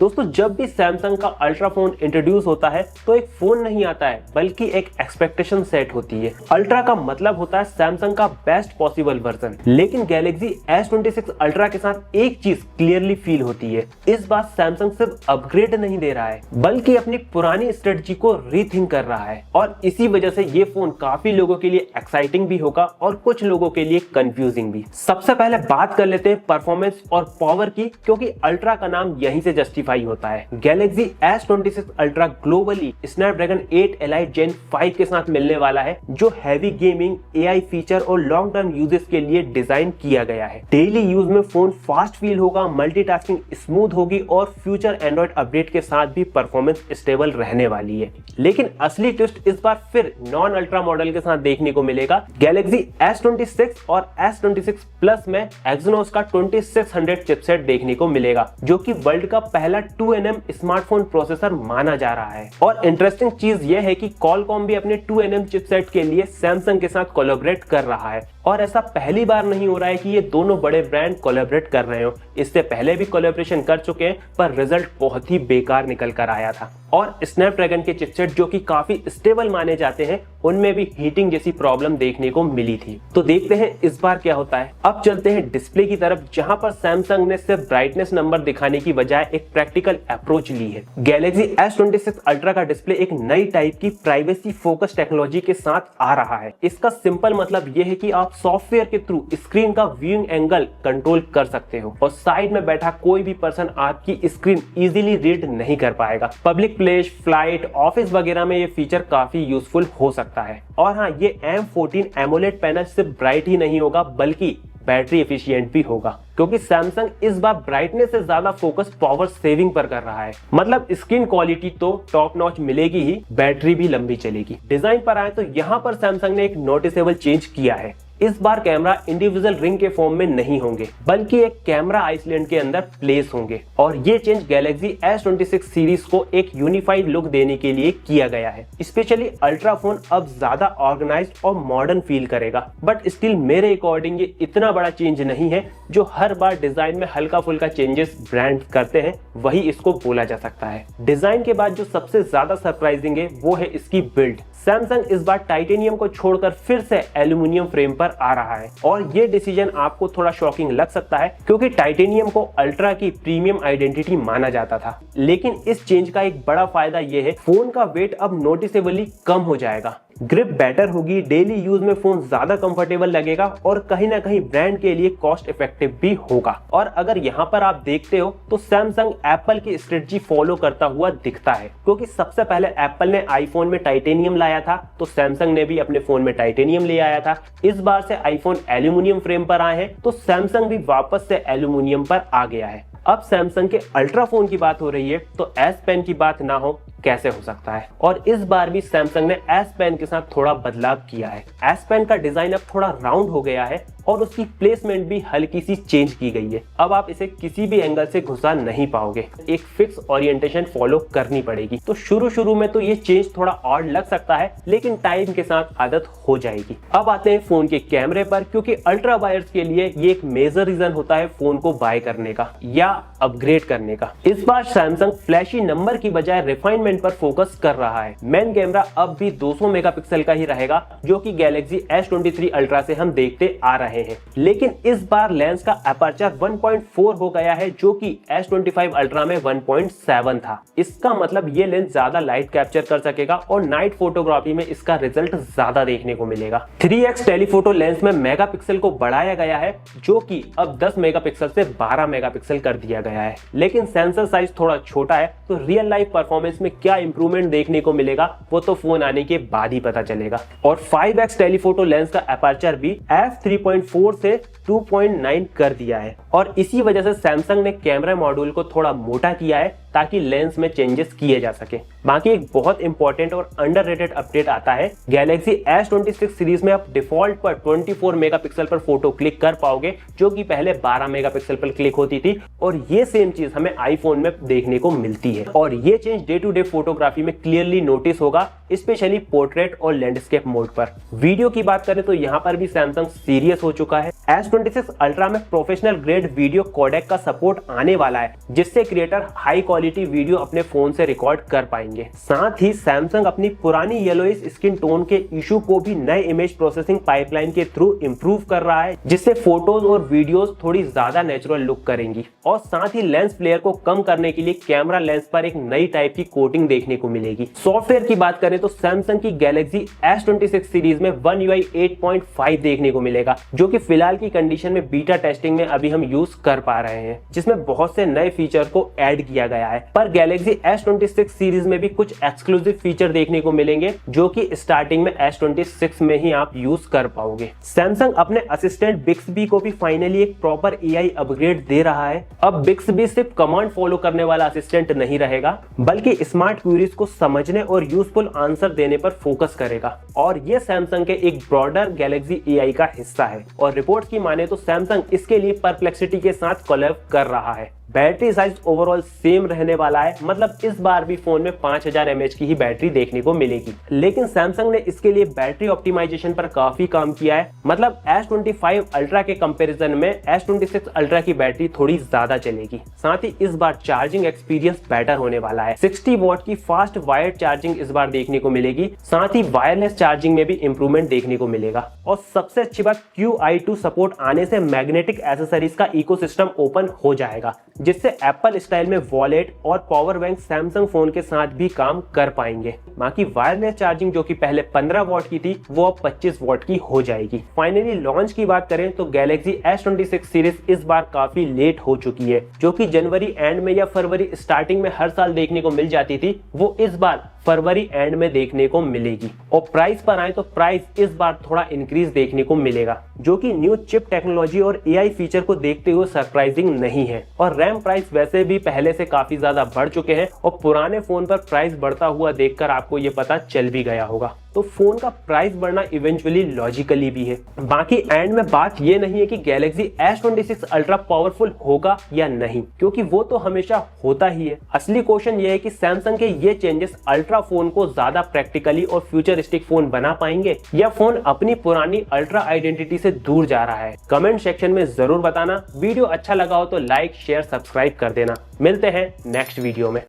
दोस्तों जब भी सैमसंग का अल्ट्रा फोन इंट्रोड्यूस होता है तो एक फोन नहीं आता है बल्कि एक एक्सपेक्टेशन सेट होती है। अल्ट्रा का मतलब होता है सैमसंग का बेस्ट पॉसिबल वर्जन, लेकिन गैलेक्सी S26 अल्ट्रा के साथ एक चीज क्लियरली फील होती है। इस बार सैमसंग सिर्फ अपग्रेड नहीं दे रहा है बल्कि अपनी पुरानी स्ट्रेटजी को रीथिंक कर रहा है और इसी वजह से ये फोन काफी लोगों के लिए एक्साइटिंग भी होगा और कुछ लोगों के लिए कंफ्यूजिंग भी। सबसे पहले बात कर लेते हैं परफॉर्मेंस और पावर की, क्योंकि अल्ट्रा का नाम यहीं से जस्टिफाई होता है। Galaxy S26 ultra globally Snapdragon 8 elite gen 5 के साथ मिलने वाला है, जो हैवी गेमिंग, एआई फीचर और लॉन्ग टर्म यूजेस के लिए डिजाइन किया गया है। डेली यूज में फोन फास्ट फील होगा, मल्टीटास्किंग स्मूथ होगी और फ्यूचर एंड्रॉइड अपडेट के साथ भी परफॉर्मेंस स्टेबल रहने वाली है। लेकिन असली ट्विस्ट इस बार फिर नॉन अल्ट्रा मॉडल के साथ देखने को मिलेगा। गैलेक्सी S26 और S26 प्लस में एक्सिनोस का 2600 चिपसेट देखने को मिलेगा, जो कि वर्ल्ड का पहला 2nm स्मार्टफोन प्रोसेसर माना जा रहा है। और इंटरेस्टिंग चीज यह है कि क्वालकॉम भी अपने 2nm चिपसेट के लिए सैमसंग के साथ कोलैबोरेट कर रहा है और ऐसा पहली बार नहीं हो रहा है कि ये दोनों बड़े ब्रांड कोलैबोरेट कर रहे हो। इससे पहले भी कोलैबोरेशन कर चुके हैं पर रिजल्ट बहुत ही बेकार निकल कर आया था और स्नैपड्रैगन के चिपसेट जो कि काफी स्टेबल माने जाते हैं उनमें भी हीटिंग जैसी प्रॉब्लम देखने को मिली थी। तो देखते हैं इस बार क्या होता है। अब चलते हैं डिस्प्ले की तरफ, जहां पर सैमसंग ने सिर्फ ब्राइटनेस नंबर दिखाने की बजाय एक प्रैक्टिकल अप्रोच ली है। गैलेक्सी S26 अल्ट्रा का डिस्प्ले एक नई टाइप की प्राइवेसी फोकस टेक्नोलॉजी के साथ आ रहा है। इसका सिंपल मतलब यह है कि आप सॉफ्टवेयर के थ्रू स्क्रीन का व्यूइंग एंगल कंट्रोल कर सकते हो और साइड में बैठा कोई भी पर्सन आपकी स्क्रीन इजीली रीड नहीं कर पाएगा। पब्लिक प्लेस, फ्लाइट, ऑफिस वगैरह में ये फीचर काफी यूजफुल हो सकता है। और हाँ, ये M14 एमोलेड पैनल सिर्फ ब्राइट ही नहीं होगा बल्कि बैटरी एफिशिएंट भी होगा, क्योंकि सैमसंग इस बार ब्राइटनेस से ज्यादा फोकस पावर सेविंग पर कर रहा है। मतलब स्क्रीन क्वालिटी तो टॉप नॉच मिलेगी ही, बैटरी भी लंबी चलेगी। डिजाइन पर आए तो यहाँ पर सैमसंग ने एक नोटिसेबल चेंज किया है। इस बार कैमरा इंडिविजुअल रिंग के फॉर्म में नहीं होंगे बल्कि एक कैमरा आइसलैंड के अंदर प्लेस होंगे और ये चेंज गैलेक्सी S26 सीरीज को एक यूनिफाइड लुक देने के लिए किया गया है। स्पेशली अल्ट्रा फोन अब ज्यादा ऑर्गेनाइज्ड और मॉडर्न फील करेगा, बट स्टिल मेरे अकॉर्डिंग ये इतना बड़ा चेंज नहीं है। जो हर बार डिजाइन में हल्का फुल्का चेंजेस ब्रांड करते हैं वही इसको बोला जा सकता है। डिजाइन के बाद जो सबसे ज्यादा सरप्राइजिंग है वो है इसकी बिल्ड। सैमसंग इस बार टाइटेनियम को छोड़कर फिर से एल्यूमिनियम फ्रेम पर आ रहा है और ये डिसीजन आपको थोड़ा शॉकिंग लग सकता है, क्योंकि टाइटेनियम को अल्ट्रा की प्रीमियम आइडेंटिटी माना जाता था। लेकिन इस चेंज का एक बड़ा फायदा ये है, फोन का वेट अब नोटिसेबली कम हो जाएगा, ग्रिप बेटर होगी, डेली यूज में फोन ज्यादा कंफर्टेबल लगेगा और कहीं ना कहीं ब्रांड के लिए कॉस्ट इफेक्टिव भी होगा। और अगर यहाँ पर आप देखते हो तो सैमसंग एप्पल की स्ट्रेटजी फॉलो करता हुआ दिखता है, क्योंकि सबसे पहले एप्पल ने आईफोन में टाइटेनियम लाया था तो सैमसंग ने भी अपने फोन में टाइटेनियम ले आया था। इस बार से आईफोन एल्यूमिनियम फ्रेम पर आए हैं तो सैमसंग भी वापस से एल्यूमिनियम पर आ गया है। अब सैमसंग के अल्ट्रा फोन की बात हो रही है तो S पेन की बात ना हो कैसे हो सकता है। और इस बार भी सैमसंग ने S पेन के साथ थोड़ा बदलाव किया है। S पेन का डिजाइन अब थोड़ा राउंड हो गया है और उसकी प्लेसमेंट भी हल्की सी चेंज की गई है। अब आप इसे किसी भी एंगल से घुसा नहीं पाओगे, एक फिक्स ओरिएंटेशन फॉलो करनी पड़ेगी। तो शुरू में तो ये चेंज थोड़ा ऑड लग सकता है, लेकिन टाइम के साथ आदत हो जाएगी। अब आते हैं फोन के कैमरे पर, क्योंकि अल्ट्रा बायर्स के लिए ये एक मेजर रीजन होता है फोन को बाय करने का या अपग्रेड करने का। इस बार सैमसंग फ्लैशी नंबर की बजाय रिफाइनमेंट पर फोकस कर रहा है। मेन कैमरा अब भी 200 मेगापिक्सल का ही रहेगा, जो कि गैलेक्सी S23 अल्ट्रा से हम देखते आ रहे हैं। लेकिन इस बार लेंस का अपर्चर 1.4 हो गया है, जो कि S25 अल्ट्रा में 1.7 था। इसका मतलब ये लेंस ज्यादा लाइट कैप्चर कर सकेगा और नाइट फोटोग्राफी में इसका रिजल्ट ज्यादा देखने को मिलेगा। 3x टेलीफोटो लेंस में मेगापिक्सल को बढ़ाया गया है, जो कि अब 10 मेगापिक्सल से 12 मेगापिक्सल कर दिया गया है। लेकिन सेंसर साइज थोड़ा छोटा है, तो रियल लाइफ परफॉर्मेंस में क्या इंप्रूवमेंट देखने को मिलेगा वो तो फोन आने के बाद ही पता चलेगा। और 5x टेलीफोटो लेंस का अपर्चर भी f3.4 से 2.9 कर दिया है और इसी वजह से सैमसंग ने कैमरा मॉड्यूल को थोड़ा मोटा किया है ताकि लेंस में चेंजेस किए जा सके। बाकी एक बहुत इंपॉर्टेंट और अंडररेटेड अपडेट आता है। गैलेक्सी S26 सीरीज में आप डिफॉल्ट पर 24 मेगापिक्सल पर फोटो क्लिक कर पाओगे, जो कि पहले 12 मेगापिक्सल पर क्लिक होती थी और ये सेम चीज हमें आईफोन में देखने को मिलती है। और ये change day to day photography में क्लियरली नोटिस होगा। स्पेशली पोर्ट्रेट और लैंडस्केप मोड पर। वीडियो की बात करें तो यहाँ पर भी सैमसंग सीरियस हो चुका है। S26 अल्ट्रा में प्रोफेशनल ग्रेड वीडियो कोडेक का सपोर्ट आने वाला है, जिससे क्रिएटर हाई क्वालिटी वीडियो अपने फोन से रिकॉर्ड कर पाएंगे। साथ ही सैमसंग अपनी पुरानी येलोइश स्किन टोन के इशू को भी नए इमेज प्रोसेसिंग पाइपलाइन के थ्रू इंप्रूव कर रहा है, जिससे फोटोज और वीडियोस थोड़ी ज्यादा नेचुरल लुक करेंगी। और साथ ही लेंस फ्लेयर को कम करने के लिए कैमरा लेंस पर एक नई टाइप की कोटिंग देखने को मिलेगी। सॉफ्टवेयर की बात करें तो सैमसंग की गैलेक्सी S26 सीरीज में One UI 8.5 देखने को मिलेगा, जो कि फिलहाल की कंडीशन में बीटा टेस्टिंग में अभी हम यूज कर पा रहे हैं, जिसमें बहुत से नए फीचर को ऐड किया गया है। पर गैलेक्सी S26 सीरीज में भी कुछ एक्सक्लूसिव फीचर देखने को मिलेंगे, जो कि स्टार्टिंग में S26 में ही आप यूज कर पाओगे। सैमसंग अपने असिस्टेंट बिक्सबी को भी फाइनली एक प्रॉपर AI अपग्रेड दे रहा है। अब बिक्सबी सिर्फ कमांड फॉलो करने वाला असिस्टेंट नहीं रहेगा, बल्कि स्मार्ट क्वेरीज को समझने और यूजफुल आंसर देने पर फोकस करेगा। और ये सैमसंग के एक ब्रॉडर गैलेक्सी AI का हिस्सा है। और रिपोर्ट्स की माने तो सैमसंग इसके लिए परप्लेक्सिटी के साथ कोलैब कर रहा है। बैटरी साइज ओवरऑल सेम रहने वाला है, मतलब इस बार भी फोन में 5000 mAh की ही बैटरी देखने को मिलेगी। लेकिन सैमसंग ने इसके लिए बैटरी ऑप्टिमाइजेशन पर काफी काम किया है। मतलब S25 अल्ट्रा के कंपैरिजन में S26 अल्ट्रा की बैटरी थोड़ी ज्यादा चलेगी। साथ ही इस बार चार्जिंग एक्सपीरियंस बेटर होने वाला है। 60 वॉट की फास्ट वायर्ड चार्जिंग इस बार देखने को मिलेगी। साथ ही वायरलेस चार्जिंग में भी इंप्रूवमेंट देखने को मिलेगा। और सबसे अच्छी बात, QI2 सपोर्ट आने से मैग्नेटिक एसेसरीज का इकोसिस्टम ओपन हो जाएगा, जिससे एप्पल स्टाइल में वॉलेट और पावर बैंक सैमसंग फोन के साथ भी काम कर पाएंगे। बाकी वायरलेस चार्जिंग जो कि पहले 15 वॉट की थी, वो अब 25 वॉट की हो जाएगी। फाइनली लॉन्च की बात करें तो गैलेक्सी S26 सीरीज इस बार काफी लेट हो चुकी है। जो कि जनवरी एंड में या फरवरी स्टार्टिंग में हर साल देखने को मिल जाती थी, वो इस बार फरवरी एंड में देखने को मिलेगी। और प्राइस पर आए तो प्राइस इस बार थोड़ा इंक्रीज देखने को मिलेगा, जो कि न्यू चिप टेक्नोलॉजी और AI फीचर को देखते हुए सरप्राइजिंग नहीं है। और रैम प्राइस वैसे भी पहले से काफी ज्यादा बढ़ चुके हैं, और पुराने फोन पर प्राइस बढ़ता हुआ देखकर आपको ये पता चल भी गया होगा। तो फोन का प्राइस बढ़ना इवेंचुअली लॉजिकली भी है। बाकी एंड में बात ये नहीं है कि गैलेक्सी S26 अल्ट्रा पावरफुल होगा या नहीं, क्योंकि वो तो हमेशा होता ही है। असली क्वेश्चन ये है कि सैमसंग के ये चेंजेस अल्ट्रा फोन को ज्यादा प्रैक्टिकली और फ्यूचरिस्टिक फोन बना पाएंगे, या फोन अपनी पुरानी अल्ट्रा आइडेंटिटी से दूर जा रहा है। कमेंट सेक्शन में जरूर बताना। वीडियो अच्छा लगा हो तो लाइक शेयर सब्सक्राइब कर देना। मिलते हैं नेक्स्ट वीडियो में।